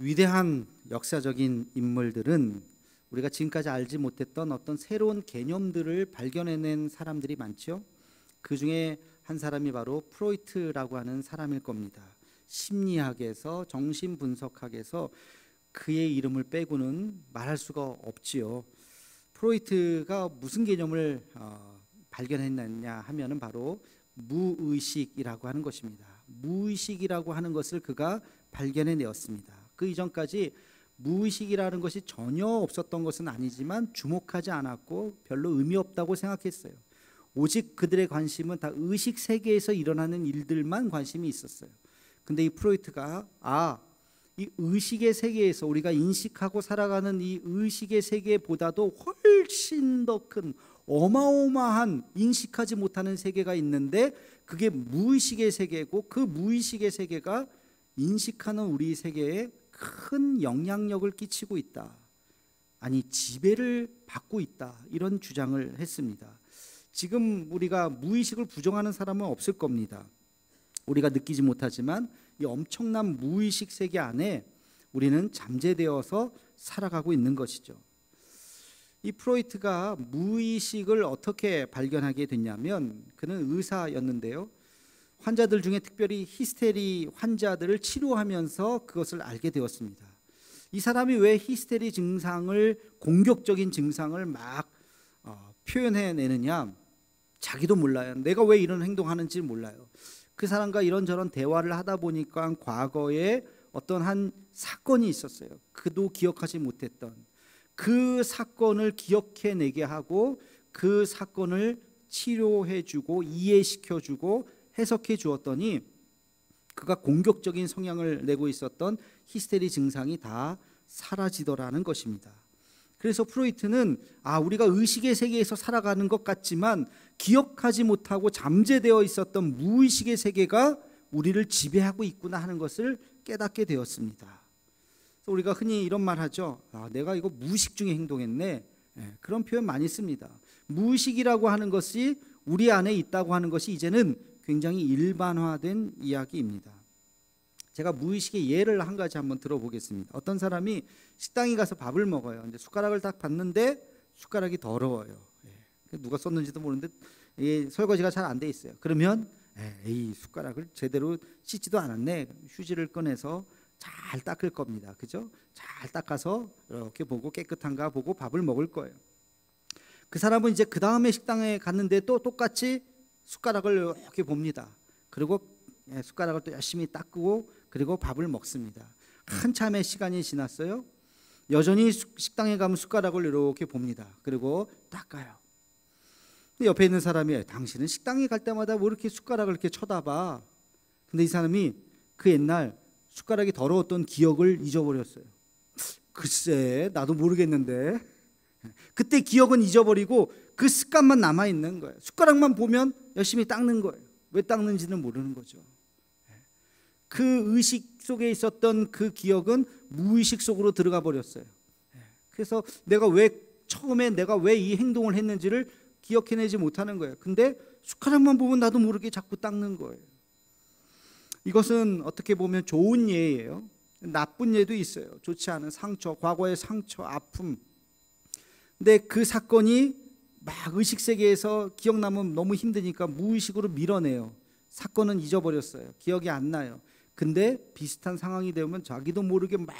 위대한 역사적인 인물들은 우리가 지금까지 알지 못했던 어떤 새로운 개념들을 발견해낸 사람들이 많죠. 그 중에 한 사람이 바로 프로이트라고 하는 사람일 겁니다. 심리학에서, 정신분석학에서 그의 이름을 빼고는 말할 수가 없지요. 프로이트가 무슨 개념을 발견했느냐 하면은 바로 무의식이라고 하는 것입니다. 무의식이라고 하는 것을 그가 발견해내었습니다. 그 이전까지 무의식이라는 것이 전혀 없었던 것은 아니지만 주목하지 않았고 별로 의미 없다고 생각했어요. 오직 그들의 관심은 다 의식 세계에서 일어나는 일들만 관심이 있었어요. 근데 이 프로이트가 이 의식의 세계에서 우리가 인식하고 살아가는 이 의식의 세계보다도 훨씬 더 큰 어마어마한 인식하지 못하는 세계가 있는데 그게 무의식의 세계고 그 무의식의 세계가 인식하는 우리 세계에 큰 영향력을 끼치고 있다. 아니 지배를 받고 있다. 이런 주장을 했습니다. 지금 우리가 무의식을 부정하는 사람은 없을 겁니다. 우리가 느끼지 못하지만 이 엄청난 무의식 세계 안에 우리는 잠재되어서 살아가고 있는 것이죠. 이 프로이트가 무의식을 어떻게 발견하게 됐냐면 그는 의사였는데요. 환자들 중에 특별히 히스테리 환자들을 치료하면서 그것을 알게 되었습니다. 이 사람이 왜 히스테리 증상을, 공격적인 증상을 막 표현해내느냐, 자기도 몰라요. 내가 왜 이런 행동하는지 몰라요. 그 사람과 이런저런 대화를 하다 보니까 과거에 어떤 한 사건이 있었어요. 그도 기억하지 못했던 그 사건을 기억해내게 하고 그 사건을 치료해주고 이해시켜주고 해석해 주었더니 그가 공격적인 성향을 내고 있었던 히스테리 증상이 다 사라지더라는 것입니다. 그래서 프로이트는 우리가 의식의 세계에서 살아가는 것 같지만 기억하지 못하고 잠재되어 있었던 무의식의 세계가 우리를 지배하고 있구나 하는 것을 깨닫게 되었습니다. 그래서 우리가 흔히 이런 말 하죠. 내가 이거 무의식 중에 행동했네. 그런 표현 많이 씁니다. 무의식이라고 하는 것이 우리 안에 있다고 하는 것이 이제는 굉장히 일반화된 이야기입니다. 제가 무의식의 예를 한 가지 한번 들어보겠습니다. 어떤 사람이 식당에 가서 밥을 먹어요. 이제 숟가락을 딱 봤는데 숟가락이 더러워요. 누가 썼는지도 모르는데 설거지가 잘 안 돼 있어요. 그러면 이 숟가락을 제대로 씻지도 않았네. 휴지를 꺼내서 잘 닦을 겁니다. 그죠? 잘 닦아서 이렇게 보고 깨끗한가 보고 밥을 먹을 거예요. 그 사람은 이제 그 다음에 식당에 갔는데 또 똑같이 숟가락을 이렇게 봅니다. 그리고 숟가락을 또 열심히 닦고 그리고 밥을 먹습니다. 한참의 시간이 지났어요. 여전히 식당에 가면 숟가락을 이렇게 봅니다. 그리고 닦아요. 근데 옆에 있는 사람이 당신은 식당에 갈 때마다 왜 이렇게 숟가락을 이렇게 쳐다봐? 근데 이 사람이 그 옛날 숟가락이 더러웠던 기억을 잊어버렸어요. 글쎄 나도 모르겠는데 그때 기억은 잊어버리고 그 습관만 남아있는 거예요. 숟가락만 보면 열심히 닦는 거예요. 왜 닦는지는 모르는 거죠. 그 의식 속에 있었던 그 기억은 무의식 속으로 들어가 버렸어요. 그래서 처음에 내가 왜 이 행동을 했는지를 기억해내지 못하는 거예요. 근데 숟가락만 보면 나도 모르게 자꾸 닦는 거예요. 이것은 어떻게 보면 좋은 예예요. 나쁜 예도 있어요. 좋지 않은 상처, 과거의 상처, 아픔. 근데 그 사건이 막 의식 세계에서 기억나면 너무 힘드니까 무의식으로 밀어내요. 사건은 잊어버렸어요. 기억이 안 나요. 근데 비슷한 상황이 되면 자기도 모르게 막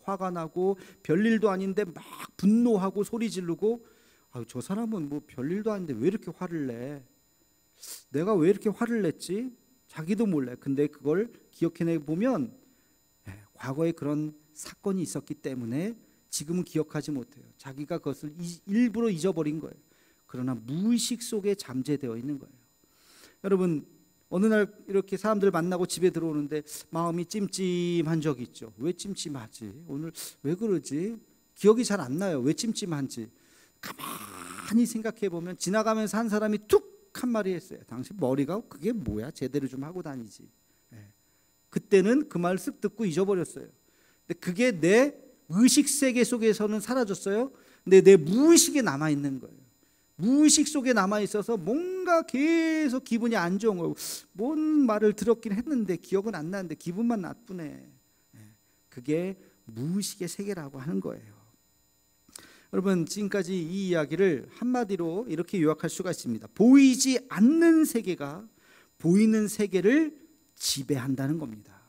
화가 나고 별일도 아닌데 막 분노하고 소리 지르고 저 사람은 뭐 별일도 아닌데 왜 이렇게 화를 내? 내가 왜 이렇게 화를 냈지? 자기도 몰라요. 근데 그걸 기억해내 보면 과거에 그런 사건이 있었기 때문에 지금은 기억하지 못해요. 자기가 그것을 일부러 잊어버린 거예요. 그러나 무의식 속에 잠재되어 있는 거예요. 여러분 어느 날 이렇게 사람들 만나고 집에 들어오는데 마음이 찜찜한 적이 있죠. 왜 찜찜하지? 오늘 왜 그러지? 기억이 잘 안 나요. 왜 찜찜한지. 가만히 생각해 보면 지나가면서 한 사람이 툭 한 말이 했어요. 당신 머리가 그게 뭐야? 제대로 좀 하고 다니지. 그때는 그 말을 쓱 듣고 잊어버렸어요. 근데 그게 내 의식 세계 속에서는 사라졌어요. 근데 내 무의식에 남아 있는 거예요. 무의식 속에 남아 있어서 뭔가 계속 기분이 안 좋은 거예요. 뭔 말을 들었긴 했는데 기억은 안 나는데 기분만 나쁘네. 그게 무의식의 세계라고 하는 거예요. 여러분, 지금까지 이 이야기를 한마디로 이렇게 요약할 수가 있습니다. 보이지 않는 세계가 보이는 세계를 지배한다는 겁니다.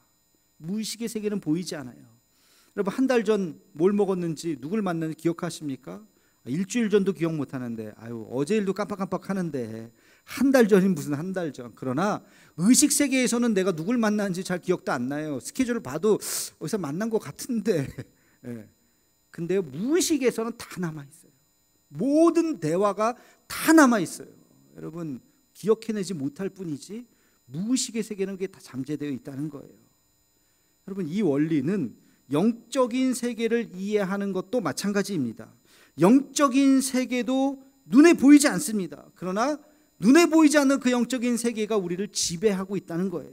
무의식의 세계는 보이지 않아요. 여러분, 한 달 전 뭘 먹었는지 누굴 만났는지 기억하십니까? 일주일 전도 기억 못하는데, 어제 일도 깜빡깜빡 하는데 한 달 전이 무슨 한 달 전. 그러나 의식 세계에서는 내가 누굴 만났는지 잘 기억도 안 나요. 스케줄을 봐도 어디서 만난 것 같은데. 근데 무의식에서는 다 남아있어요. 모든 대화가 다 남아있어요. 여러분, 기억해내지 못할 뿐이지 무의식의 세계는 그게 다 잠재되어 있다는 거예요. 여러분, 이 원리는 영적인 세계를 이해하는 것도 마찬가지입니다. 영적인 세계도 눈에 보이지 않습니다. 그러나 눈에 보이지 않는 그 영적인 세계가 우리를 지배하고 있다는 거예요.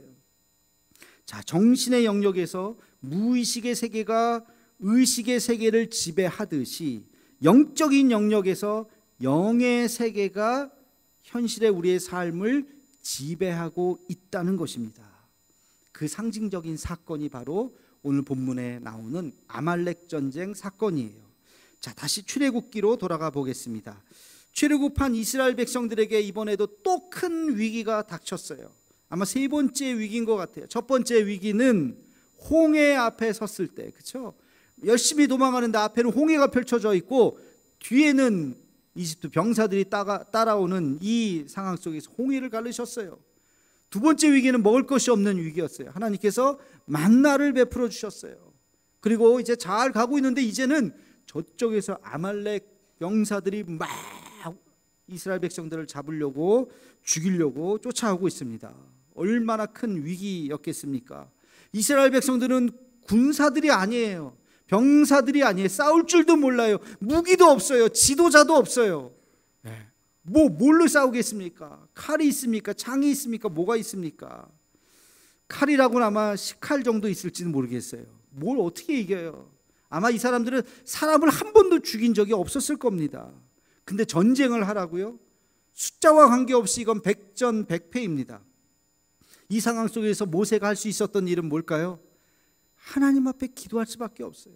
자, 정신의 영역에서 무의식의 세계가 의식의 세계를 지배하듯이 영적인 영역에서 영의 세계가 현실의 우리의 삶을 지배하고 있다는 것입니다. 그 상징적인 사건이 바로 오늘 본문에 나오는 아말렉 전쟁 사건이에요. 자, 다시 출애굽기로 돌아가 보겠습니다. 출애굽한 이스라엘 백성들에게 이번에도 또 큰 위기가 닥쳤어요. 아마 세 번째 위기인 것 같아요. 첫 번째 위기는 홍해 앞에 섰을 때, 그렇죠? 열심히 도망가는데 앞에는 홍해가 펼쳐져 있고 뒤에는 이집트 병사들이 따라오는 이 상황 속에서 홍해를 가르셨어요. 두 번째 위기는 먹을 것이 없는 위기였어요. 하나님께서 만나를 베풀어 주셨어요. 그리고 이제 잘 가고 있는데 이제는 저쪽에서 아말렉 병사들이 막 이스라엘 백성들을 잡으려고 죽이려고 쫓아오고 있습니다. 얼마나 큰 위기였겠습니까? 이스라엘 백성들은 군사들이 아니에요. 병사들이 아니에요. 싸울 줄도 몰라요. 무기도 없어요. 지도자도 없어요. 뭘로 싸우겠습니까? 칼이 있습니까? 창이 있습니까? 뭐가 있습니까? 칼이라고는 아마 10칼 정도 있을지는 모르겠어요. 뭘 어떻게 이겨요? 아마 이 사람들은 사람을 한 번도 죽인 적이 없었을 겁니다. 근데 전쟁을 하라고요? 숫자와 관계없이 이건 백전백패입니다. 이 상황 속에서 모세가 할 수 있었던 일은 뭘까요? 하나님 앞에 기도할 수밖에 없어요.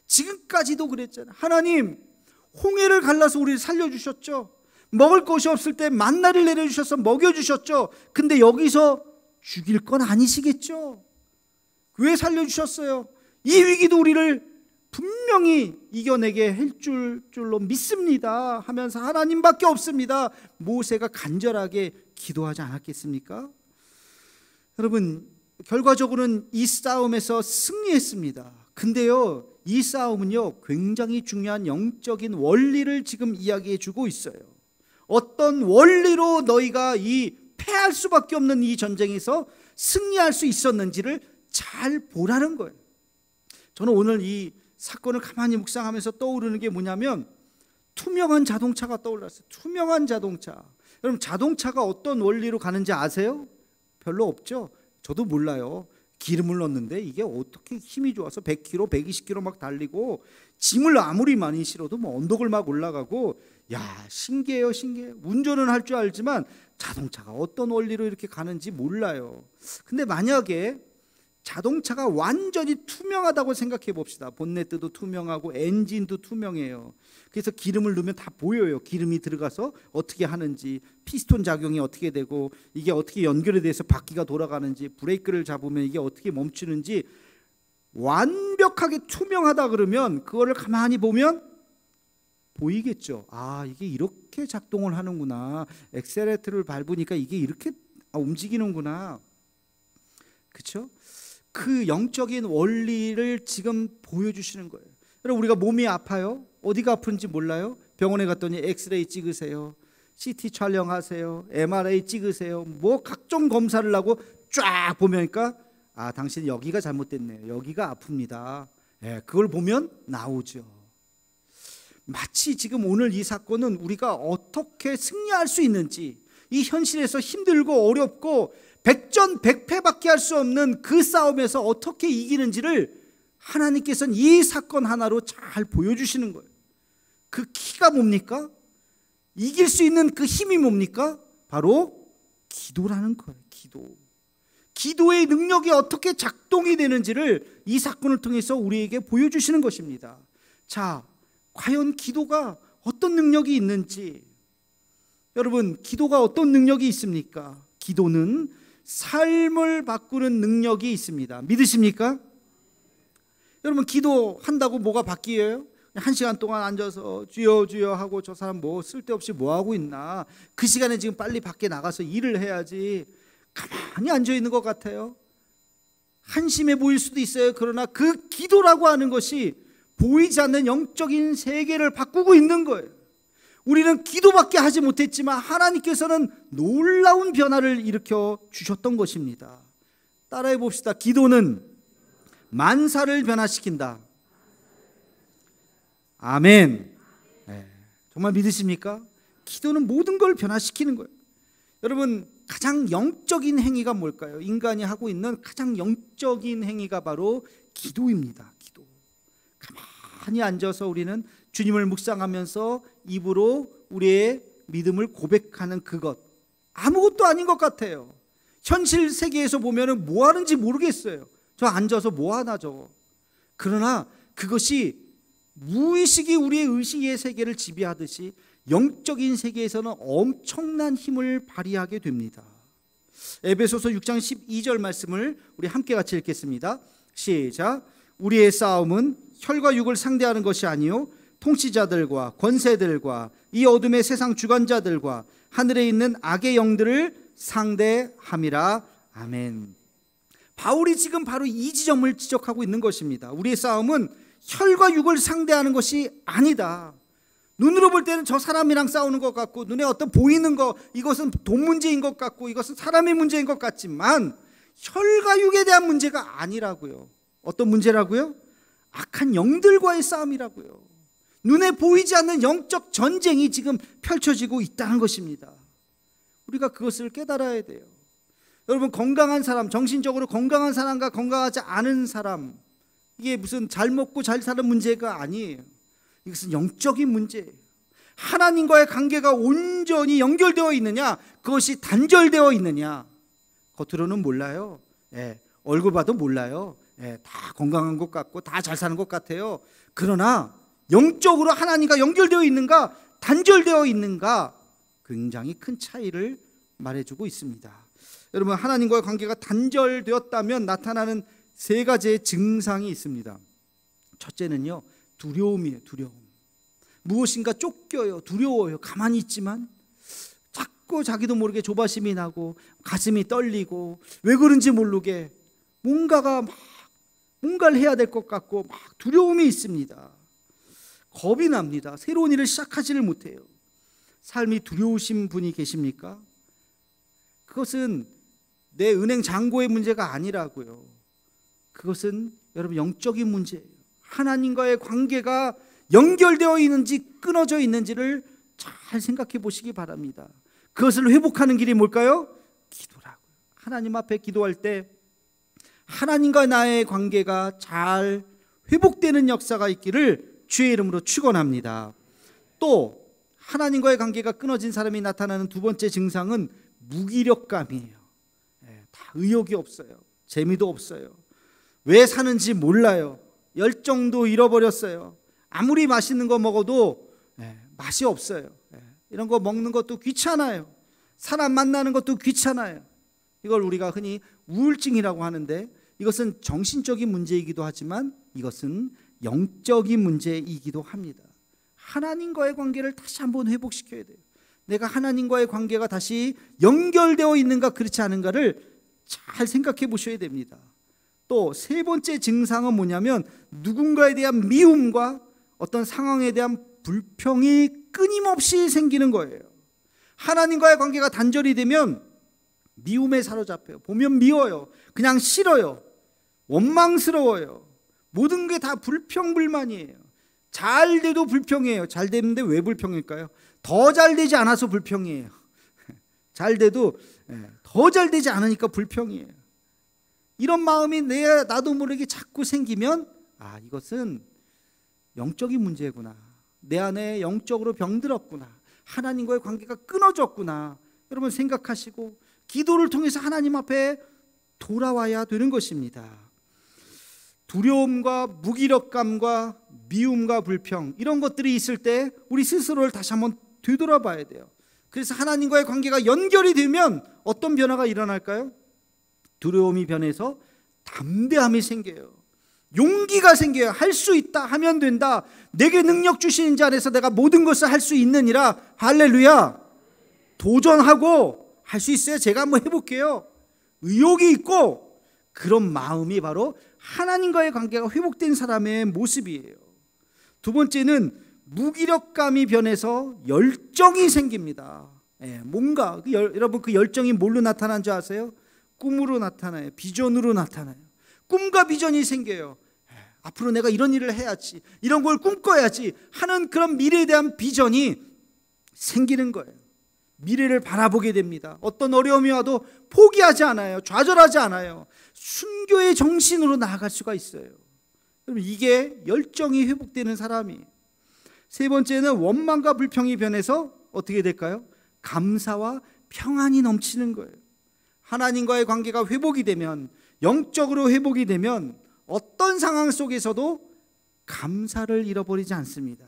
지금까지도 그랬잖아요. 하나님, 홍해를 갈라서 우리를 살려주셨죠. 먹을 것이 없을 때 만나를 내려주셔서 먹여주셨죠. 근데 여기서 죽일 건 아니시겠죠? 왜 살려주셨어요? 이 위기도 우리를 분명히 이겨내게 할 줄로 믿습니다 하면서 하나님밖에 없습니다. 모세가 간절하게 기도하지 않았겠습니까? 여러분, 결과적으로는 이 싸움에서 승리했습니다. 근데요, 이 싸움은요 굉장히 중요한 영적인 원리를 지금 이야기해 주고 있어요. 어떤 원리로 너희가 이 패할 수밖에 없는 이 전쟁에서 승리할 수 있었는지를 잘 보라는 거예요. 저는 오늘 이 사건을 가만히 묵상하면서 떠오르는 게 뭐냐면 투명한 자동차가 떠올랐어요. 투명한 자동차. 여러분, 자동차가 어떤 원리로 가는지 아세요? 별로 없죠? 저도 몰라요. 기름을 넣는데 이게 어떻게 힘이 좋아서 100km, 120km 막 달리고 짐을 아무리 많이 실어도 뭐 언덕을 막 올라가고, 야, 신기해요, 신기해요. 운전은 할 줄 알지만 자동차가 어떤 원리로 이렇게 가는지 몰라요. 근데 만약에 자동차가 완전히 투명하다고 생각해 봅시다. 본네트도 투명하고 엔진도 투명해요. 그래서 기름을 넣으면 다 보여요. 기름이 들어가서 어떻게 하는지, 피스톤 작용이 어떻게 되고 이게 어떻게 연결이 돼서 바퀴가 돌아가는지, 브레이크를 잡으면 이게 어떻게 멈추는지 완벽하게 투명하다 그러면 그거를 가만히 보면 보이겠죠. 아, 이게 이렇게 작동을 하는구나. 엑셀레이터를 밟으니까 이게 이렇게 움직이는구나. 그렇죠? 그 영적인 원리를 지금 보여주시는 거예요. 여러분, 우리가 몸이 아파요. 어디가 아픈지 몰라요. 병원에 갔더니 엑스레이 찍으세요, CT 촬영하세요, MRI 찍으세요, 뭐 각종 검사를 하고 쫙 보면니까 아, 당신 여기가 잘못됐네요. 여기가 아픕니다. 그걸 보면 나오죠. 마치 지금 오늘 이 사건은 우리가 어떻게 승리할 수 있는지, 이 현실에서 힘들고 어렵고 백전백패밖에 할 수 없는 그 싸움에서 어떻게 이기는지를 하나님께서는 이 사건 하나로 잘 보여주시는 거예요. 그 키가 뭡니까? 이길 수 있는 그 힘이 뭡니까? 바로 기도라는 거예요. 기도. 기도의 능력이 어떻게 작동이 되는지를 이 사건을 통해서 우리에게 보여주시는 것입니다. 자, 과연 기도가 어떤 능력이 있는지, 여러분, 기도가 어떤 능력이 있습니까? 기도는 삶을 바꾸는 능력이 있습니다. 믿으십니까? 여러분, 기도한다고 뭐가 바뀌어요? 한 시간 동안 앉아서 주여 주여 하고 저 사람 뭐 쓸데없이 뭐 하고 있나, 그 시간에 지금 빨리 밖에 나가서 일을 해야지, 가만히 앉아 있는 것 같아요. 한심해 보일 수도 있어요. 그러나 그 기도라고 하는 것이 보이지 않는 영적인 세계를 바꾸고 있는 거예요. 우리는 기도밖에 하지 못했지만 하나님께서는 놀라운 변화를 일으켜 주셨던 것입니다. 따라해 봅시다. 기도는 만사를 변화시킨다. 아멘. 네. 정말 믿으십니까? 기도는 모든 걸 변화시키는 거예요. 여러분, 가장 영적인 행위가 뭘까요? 인간이 하고 있는 가장 영적인 행위가 바로 기도입니다. 기도. 가만히 앉아서 우리는 주님을 묵상하면서 입으로 우리의 믿음을 고백하는 그것, 아무것도 아닌 것 같아요. 현실 세계에서 보면 뭐 하는지 모르겠어요. 저 앉아서 뭐 하나 저거. 그러나 그것이 무의식이 우리의 의식의 세계를 지배하듯이 영적인 세계에서는 엄청난 힘을 발휘하게 됩니다. 에베소서 6장 12절 말씀을 우리 함께 같이 읽겠습니다. 시작. 우리의 싸움은 혈과 육을 상대하는 것이 아니요 통치자들과 권세들과 이 어둠의 세상 주관자들과 하늘에 있는 악의 영들을 상대함이라. 아멘. 바울이 지금 바로 이 지점을 지적하고 있는 것입니다. 우리의 싸움은 혈과 육을 상대하는 것이 아니다. 눈으로 볼 때는 저 사람이랑 싸우는 것 같고, 눈에 어떤 보이는 것, 이것은 돈 문제인 것 같고, 이것은 사람의 문제인 것 같지만 혈과 육에 대한 문제가 아니라고요. 어떤 문제라고요? 악한 영들과의 싸움이라고요. 눈에 보이지 않는 영적 전쟁이 지금 펼쳐지고 있다는 것입니다. 우리가 그것을 깨달아야 돼요. 여러분, 건강한 사람, 정신적으로 건강한 사람과 건강하지 않은 사람, 이게 무슨 잘 먹고 잘 사는 문제가 아니에요. 이것은 영적인 문제예요. 하나님과의 관계가 온전히 연결되어 있느냐, 그것이 단절되어 있느냐, 겉으로는 몰라요. 얼굴 봐도 몰라요. 다 건강한 것 같고 다 잘 사는 것 같아요. 그러나 영적으로 하나님과 연결되어 있는가, 단절되어 있는가, 굉장히 큰 차이를 말해주고 있습니다. 여러분, 하나님과의 관계가 단절되었다면 나타나는 세 가지의 증상이 있습니다. 첫째는요, 두려움이에요. 두려움. 무엇인가 쫓겨요. 두려워요. 가만히 있지만 자꾸 자기도 모르게 조바심이 나고 가슴이 떨리고 왜 그런지 모르게 뭔가를 해야 될 것 같고 막 두려움이 있습니다. 겁이 납니다. 새로운 일을 시작하지를 못해요. 삶이 두려우신 분이 계십니까? 그것은 내 은행 잔고의 문제가 아니라고요. 그것은 여러분 영적인 문제예요. 하나님과의 관계가 연결되어 있는지 끊어져 있는지를 잘 생각해 보시기 바랍니다. 그것을 회복하는 길이 뭘까요? 기도라고요. 하나님 앞에 기도할 때 하나님과 나의 관계가 잘 회복되는 역사가 있기를 주의 이름으로 축원합니다. 또 하나님과의 관계가 끊어진 사람이 나타나는 두 번째 증상은 무기력감이에요. 다 의욕이 없어요. 재미도 없어요. 왜 사는지 몰라요. 열정도 잃어버렸어요. 아무리 맛있는 거 먹어도 맛이 없어요. 이런 거 먹는 것도 귀찮아요. 사람 만나는 것도 귀찮아요. 이걸 우리가 흔히 우울증이라고 하는데, 이것은 정신적인 문제이기도 하지만 이것은 영적인 문제이기도 합니다. 하나님과의 관계를 다시 한번 회복시켜야 돼요. 내가 하나님과의 관계가 다시 연결되어 있는가 그렇지 않은가를 잘 생각해 보셔야 됩니다. 또 세 번째 증상은 뭐냐면 누군가에 대한 미움과 어떤 상황에 대한 불평이 끊임없이 생기는 거예요. 하나님과의 관계가 단절이 되면 미움에 사로잡혀요. 보면 미워요. 그냥 싫어요. 원망스러워요. 모든 게 다 불평불만이에요. 잘 돼도 불평해요. 잘 됐는데 왜 불평일까요? 더 잘 되지 않아서 불평이에요. 잘 돼도 더 잘 되지 않으니까 불평이에요. 이런 마음이 나도 모르게 자꾸 생기면 이것은 영적인 문제구나. 내 안에 영적으로 병들었구나. 하나님과의 관계가 끊어졌구나. 여러분 생각하시고 기도를 통해서 하나님 앞에 돌아와야 되는 것입니다. 두려움과 무기력감과 미움과 불평, 이런 것들이 있을 때 우리 스스로를 다시 한번 되돌아봐야 돼요. 그래서 하나님과의 관계가 연결이 되면 어떤 변화가 일어날까요? 두려움이 변해서 담대함이 생겨요. 용기가 생겨요. 할 수 있다, 하면 된다. 내게 능력 주시는 자 안에서 내가 모든 것을 할 수 있느니라. 할렐루야. 도전하고 할 수 있어요. 제가 한번 해볼게요. 의욕이 있고, 그런 마음이 바로 하나님과의 관계가 회복된 사람의 모습이에요. 두 번째는 무기력감이 변해서 열정이 생깁니다. 뭔가 여러분 그 열정이 뭘로 나타난 줄 아세요? 꿈으로 나타나요. 비전으로 나타나요. 꿈과 비전이 생겨요. 앞으로 내가 이런 일을 해야지, 이런 걸 꿈꿔야지 하는 그런 미래에 대한 비전이 생기는 거예요. 미래를 바라보게 됩니다. 어떤 어려움이 와도 포기하지 않아요. 좌절하지 않아요. 순교의 정신으로 나아갈 수가 있어요. 그럼 이게 열정이 회복되는 사람이에요. 세 번째는 원망과 불평이 변해서 어떻게 될까요? 감사와 평안이 넘치는 거예요. 하나님과의 관계가 회복이 되면, 영적으로 회복이 되면 어떤 상황 속에서도 감사를 잃어버리지 않습니다.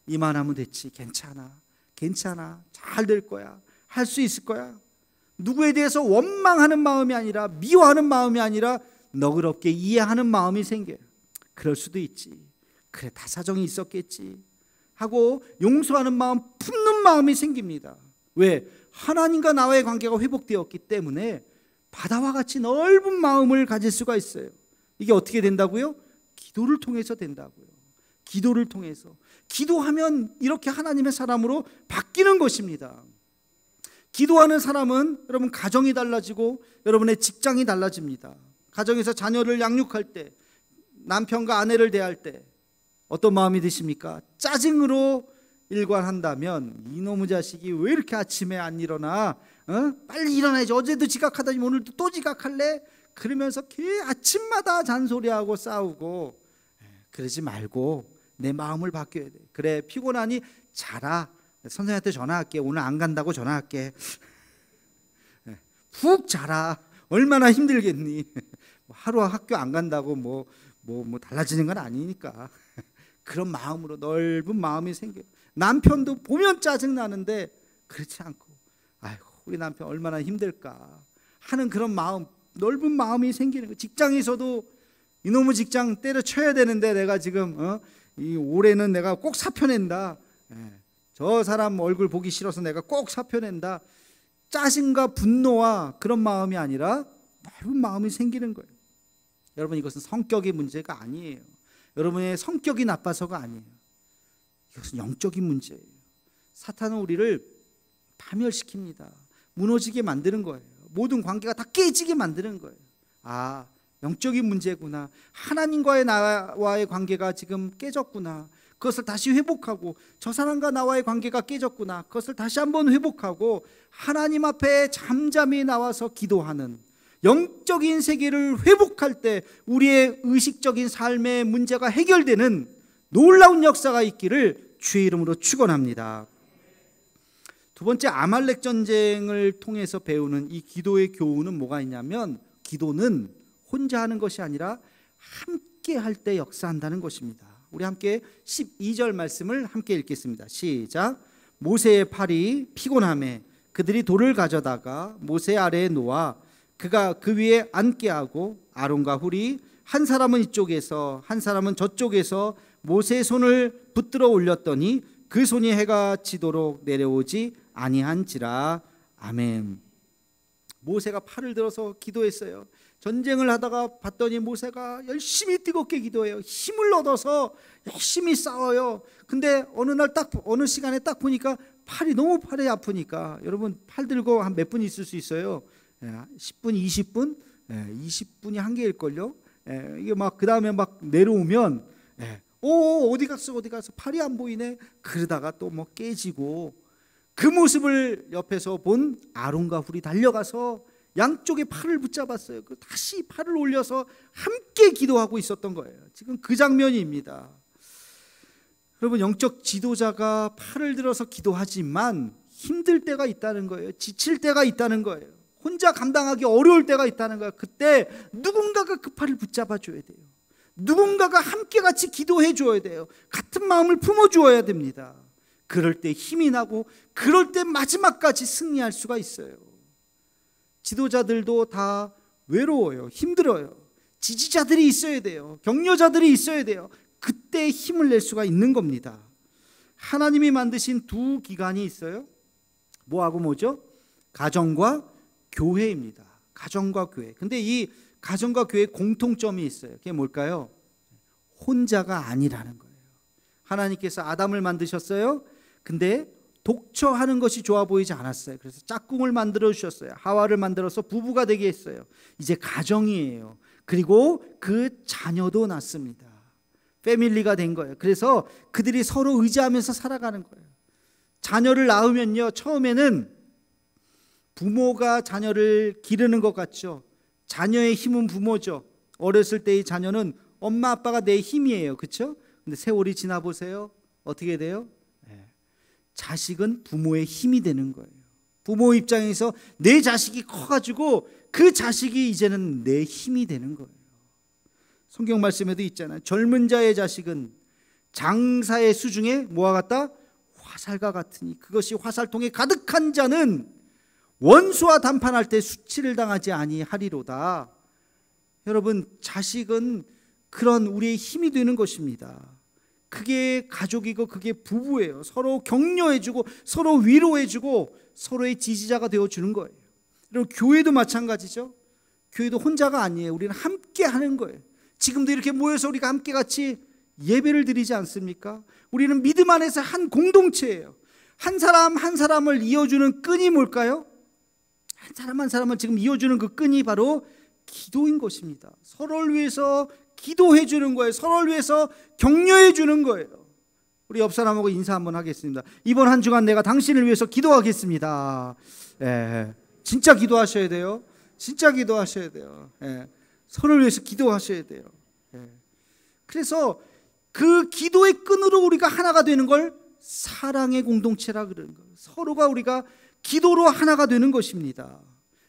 이만하면 됐지, 괜찮아, 잘 될 거야, 할 수 있을 거야. 누구에 대해서 원망하는 마음이 아니라, 미워하는 마음이 아니라 너그럽게 이해하는 마음이 생겨요. 그럴 수도 있지, 그래 다 사정이 있었겠지 하고 용서하는 마음, 품는 마음이 생깁니다. 왜? 하나님과 나와의 관계가 회복되었기 때문에 바다와 같이 넓은 마음을 가질 수가 있어요. 이게 어떻게 된다고요? 기도를 통해서 된다고요. 기도를 통해서. 기도하면 이렇게 하나님의 사람으로 바뀌는 것입니다. 기도하는 사람은 여러분 가정이 달라지고 여러분의 직장이 달라집니다. 가정에서 자녀를 양육할 때, 남편과 아내를 대할 때 어떤 마음이 드십니까? 짜증으로 일관한다면 이놈의 자식이 왜 이렇게 아침에 안 일어나? 빨리 일어나야지. 어제도 지각하다니 오늘도 또 지각할래? 그러면서 아침마다 잔소리하고 싸우고, 그러지 말고 내 마음을 바뀌어야 돼. 그래, 피곤하니 자라. 선생님한테 전화할게. 오늘 안 간다고 전화할게. 푹 자라. 얼마나 힘들겠니? 하루 학교 안 간다고 뭐 달라지는 건 아니니까. 그런 마음으로 넓은 마음이 생겨요. 남편도 보면 짜증나는데 그렇지 않고, 아이고 우리 남편 얼마나 힘들까 하는 그런 마음, 넓은 마음이 생기는 거예요. 직장에서도 이놈의 직장 때려쳐야 되는데 내가 지금 이 올해는 내가 꼭 사표낸다. 저 사람 얼굴 보기 싫어서 내가 꼭 사표낸다. 짜증과 분노와 그런 마음이 아니라 넓은 마음이 생기는 거예요. 여러분, 이것은 성격의 문제가 아니에요. 여러분의 성격이 나빠서가 아니에요. 이것은 영적인 문제예요. 사탄은 우리를 파멸시킵니다. 무너지게 만드는 거예요. 모든 관계가 다 깨지게 만드는 거예요. 아, 영적인 문제구나. 하나님과의 나와의 관계가 지금 깨졌구나. 그것을 다시 회복하고, 저 사람과 나와의 관계가 깨졌구나. 그것을 다시 한번 회복하고 하나님 앞에 잠잠히 나와서 기도하는, 영적인 세계를 회복할 때 우리의 의식적인 삶의 문제가 해결되는 놀라운 역사가 있기를 주의 이름으로 축원합니다. 두 번째, 아말렉 전쟁을 통해서 배우는 이 기도의 교훈은 뭐가 있냐면, 기도는 혼자 하는 것이 아니라 함께 할 때 역사한다는 것입니다. 우리 함께 12절 말씀을 함께 읽겠습니다. 시작. 모세의 팔이 피곤하매 그들이 돌을 가져다가 모세 아래에 놓아 그가 그 위에 앉게 하고, 아론과 훌이 한 사람은 이쪽에서 한 사람은 저쪽에서 모세의 손을 붙들어 올렸더니 그 손이 해가 지도록 내려오지 아니한지라. 아멘. 모세가 팔을 들어서 기도했어요. 전쟁을 하다가 봤더니 모세가 열심히 뜨겁게 기도해요. 힘을 얻어서 열심히 싸워요. 근데 어느 시간에 딱 보니까 팔이 너무 아프니까, 여러분 팔 들고 한 몇 분 있을 수 있어요? 10분, 20분? 20분이 한계일걸요? 이게 막 그 다음에 막 내려오면 어디 갔어 팔이 안 보이네. 그러다가 또 뭐 깨지고, 그 모습을 옆에서 본 아론과 훌이 달려가서 양쪽에 팔을 붙잡았어요. 다시 팔을 올려서 함께 기도하고 있었던 거예요. 지금 그 장면입니다. 여러분, 영적 지도자가 팔을 들어서 기도하지만 힘들 때가 있다는 거예요. 지칠 때가 있다는 거예요. 혼자 감당하기 어려울 때가 있다는 거야. 그때 누군가가 그 팔을 붙잡아 줘야 돼요. 누군가가 함께 같이 기도해 줘야 돼요. 같은 마음을 품어 주어야 됩니다. 그럴 때 힘이 나고 그럴 때 마지막까지 승리할 수가 있어요. 지도자들도 다 외로워요. 힘들어요. 지지자들이 있어야 돼요. 격려자들이 있어야 돼요. 그때 힘을 낼 수가 있는 겁니다. 하나님이 만드신 두 기관이 있어요. 뭐하고 뭐죠? 가정과 교회입니다. 가정과 교회. 근데 이 가정과 교회에 공통점이 있어요. 그게 뭘까요? 혼자가 아니라는 거예요. 하나님께서 아담을 만드셨어요. 근데 독처하는 것이 좋아 보이지 않았어요. 그래서 짝꿍을 만들어 주셨어요. 하와를 만들어서 부부가 되게 했어요. 이제 가정이에요. 그리고 그 자녀도 낳습니다. 패밀리가 된 거예요. 그래서 그들이 서로 의지하면서 살아가는 거예요. 자녀를 낳으면요, 처음에는 부모가 자녀를 기르는 것 같죠. 자녀의 힘은 부모죠. 어렸을 때의 자녀는 엄마 아빠가 내 힘이에요. 그렇죠? 근데 세월이 지나 보세요. 어떻게 돼요? 자식은 부모의 힘이 되는 거예요. 부모 입장에서 내 자식이 커가지고 그 자식이 이제는 내 힘이 되는 거예요. 성경 말씀에도 있잖아요. 젊은 자의 자식은 장사의 수중에 뭐와 같다? 화살과 같으니 그것이 화살통에 가득한 자는 원수와 담판할 때 수치를 당하지 아니하리로다. 여러분, 자식은 그런 우리의 힘이 되는 것입니다. 그게 가족이고 그게 부부예요. 서로 격려해주고 서로 위로해주고 서로의 지지자가 되어주는 거예요. 그리고 교회도 마찬가지죠. 교회도 혼자가 아니에요. 우리는 함께 하는 거예요. 지금도 이렇게 모여서 우리가 함께 같이 예배를 드리지 않습니까? 우리는 믿음 안에서 한 공동체예요. 한 사람 한 사람을 이어주는 끈이 뭘까요? 한 사람 한 사람을 지금 이어주는 그 끈이 바로 기도인 것입니다. 서로를 위해서 기도해 주는 거예요. 서로를 위해서 격려해 주는 거예요. 우리 옆 사람하고 인사 한번 하겠습니다. 이번 한 주간 내가 당신을 위해서 기도하겠습니다. 진짜 기도하셔야 돼요. 진짜 기도하셔야 돼요. 서로를 위해서 기도하셔야 돼요. 그래서 그 기도의 끈으로 우리가 하나가 되는 걸 사랑의 공동체라 그러는 거예요. 서로가 우리가 기도로 하나가 되는 것입니다.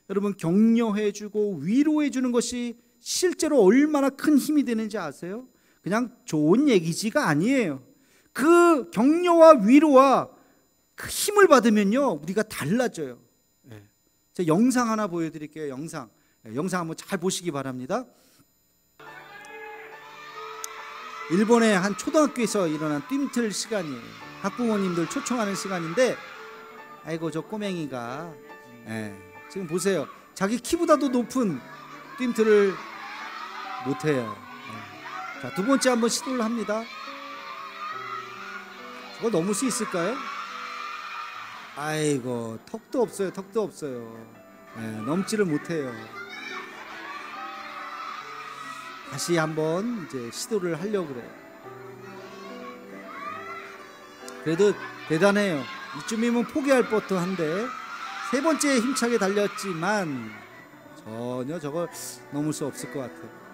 여러분, 격려해 주고 위로해 주는 것이 실제로 얼마나 큰 힘이 되는지 아세요? 그냥 좋은 얘기지가 아니에요. 그 격려와 위로와 그 힘을 받으면요, 우리가 달라져요. 제가 영상 하나 보여드릴게요. 영상 한번 잘 보시기 바랍니다. 일본의 한 초등학교에서 일어난 뜀틀 시간이에요. 학부모님들 초청하는 시간인데, 아이고 저 꼬맹이가 지금 보세요. 자기 키보다도 높은 뜀틀을 못해요. 자, 두 번째 한번 시도를 합니다. 저거 넘을 수 있을까요? 아이고, 턱도 없어요. 턱도 없어요. 넘지를 못해요. 다시 한번 이제 시도를 하려고 그래요. 그래도 대단해요. 이쯤이면 포기할 법도 한데 세 번째 힘차게 달렸지만 전혀 저걸 넘을 수 없을 것 같아요.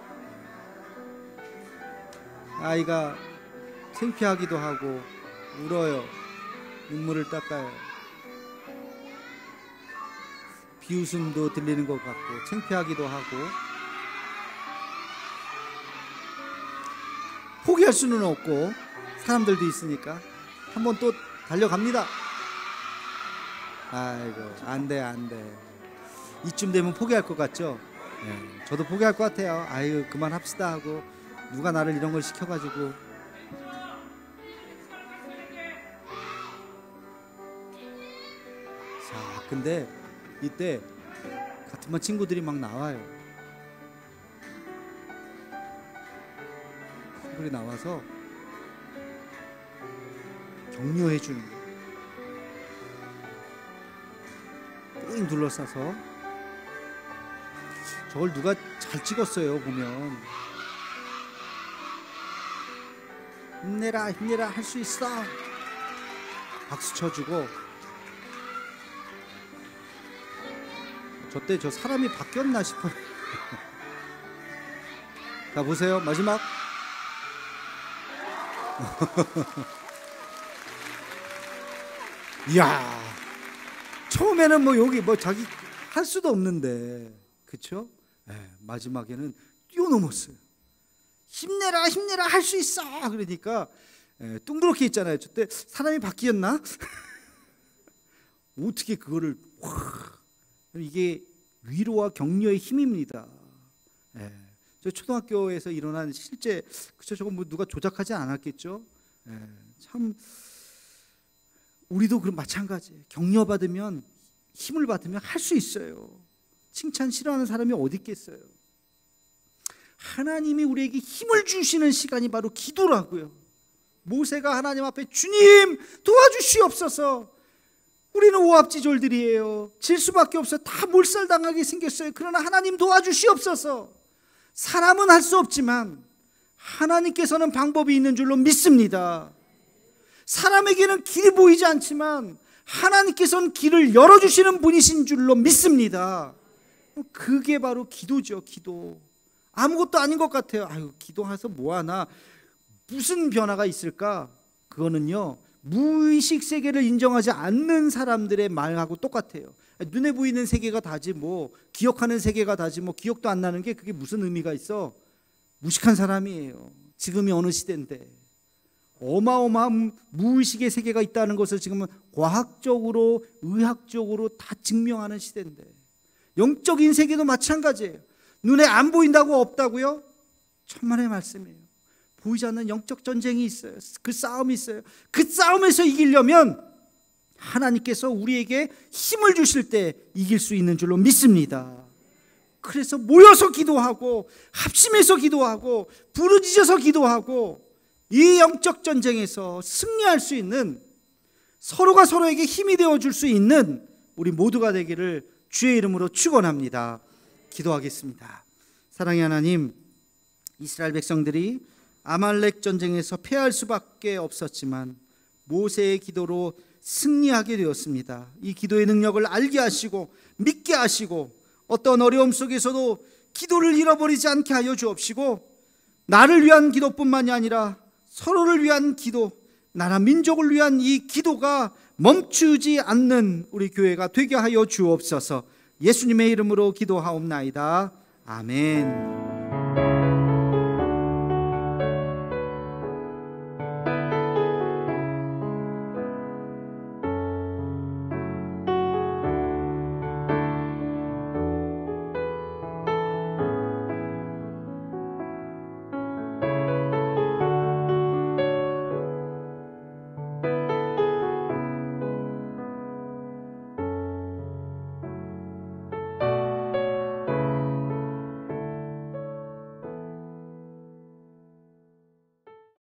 아이가 창피하기도 하고 울어요. 눈물을 닦아요. 비웃음도 들리는 것 같고 창피하기도 하고. 포기할 수는 없고 사람들도 있으니까 한번 또 달려갑니다. 아이고, 안돼. 이쯤 되면 포기할 것 같죠? 저도 포기할 것 같아요. 아유, 그만합시다 하고, 누가 나를 이런 걸 시켜가지고. 자, 근데 이때 같은 반 친구들이 막 나와요. 친구들이 나와서 격려해 주는 거예요. 삥 둘러싸서. 저걸 누가 잘 찍었어요. 보면 힘내라 할 수 있어 박수 쳐주고. 저때 저 사람이 바뀌었나 싶어요. 자, 보세요. 마지막. 이야, 처음에는 뭐 여기 뭐 자기 할 수도 없는데, 그렇죠? 마지막에는 뛰어넘었어요. 힘내라, 힘내라, 할 수 있어. 그러니까 둥그렇게 있잖아요. 저때 사람이 바뀌었나? 어떻게 그거를 이게 위로와 격려의 힘입니다. 저 초등학교에서 일어난 실제, 그쵸, 저거 뭐 누가 조작하지 않았겠죠? 참 우리도 그런 마찬가지예요. 격려받으면, 힘을 받으면 할 수 있어요. 칭찬 싫어하는 사람이 어디 있겠어요? 하나님이 우리에게 힘을 주시는 시간이 바로 기도라고요. 모세가 하나님 앞에 주님 도와주시옵소서. 우리는 오합지졸들이에요. 질 수밖에 없어요. 다 몰살당하게 생겼어요. 그러나 하나님 도와주시옵소서. 사람은 할 수 없지만 하나님께서는 방법이 있는 줄로 믿습니다. 사람에게는 길이 보이지 않지만 하나님께서는 길을 열어주시는 분이신 줄로 믿습니다. 그게 바로 기도죠. 기도. 아무것도 아닌 것 같아요. 아유, 기도해서 뭐하나, 무슨 변화가 있을까? 그거는요, 무의식 세계를 인정하지 않는 사람들의 말하고 똑같아요. 눈에 보이는 세계가 다지 뭐, 기억하는 세계가 다지 뭐, 기억도 안 나는 게 그게 무슨 의미가 있어? 무식한 사람이에요. 지금이 어느 시대인데. 어마어마한 무의식의 세계가 있다는 것을 지금은 과학적으로, 의학적으로 다 증명하는 시대인데, 영적인 세계도 마찬가지예요. 눈에 안 보인다고 없다고요? 천만의 말씀이에요. 보이지 않는 영적 전쟁이 있어요. 그 싸움이 있어요. 그 싸움에서 이기려면 하나님께서 우리에게 힘을 주실 때 이길 수 있는 줄로 믿습니다. 그래서 모여서 기도하고, 합심해서 기도하고, 부르짖어서 기도하고, 이 영적 전쟁에서 승리할 수 있는, 서로가 서로에게 힘이 되어줄 수 있는 우리 모두가 되기를 주의 이름으로 축원합니다. 기도하겠습니다. 사랑의 하나님, 이스라엘 백성들이 아말렉 전쟁에서 패할 수밖에 없었지만 모세의 기도로 승리하게 되었습니다. 이 기도의 능력을 알게 하시고 믿게 하시고, 어떤 어려움 속에서도 기도를 잃어버리지 않게 하여 주옵시고, 나를 위한 기도뿐만이 아니라 서로를 위한 기도, 나라 민족을 위한 이 기도가 멈추지 않는 우리 교회가 되게 하여 주옵소서. 예수님의 이름으로 기도하옵나이다. 아멘.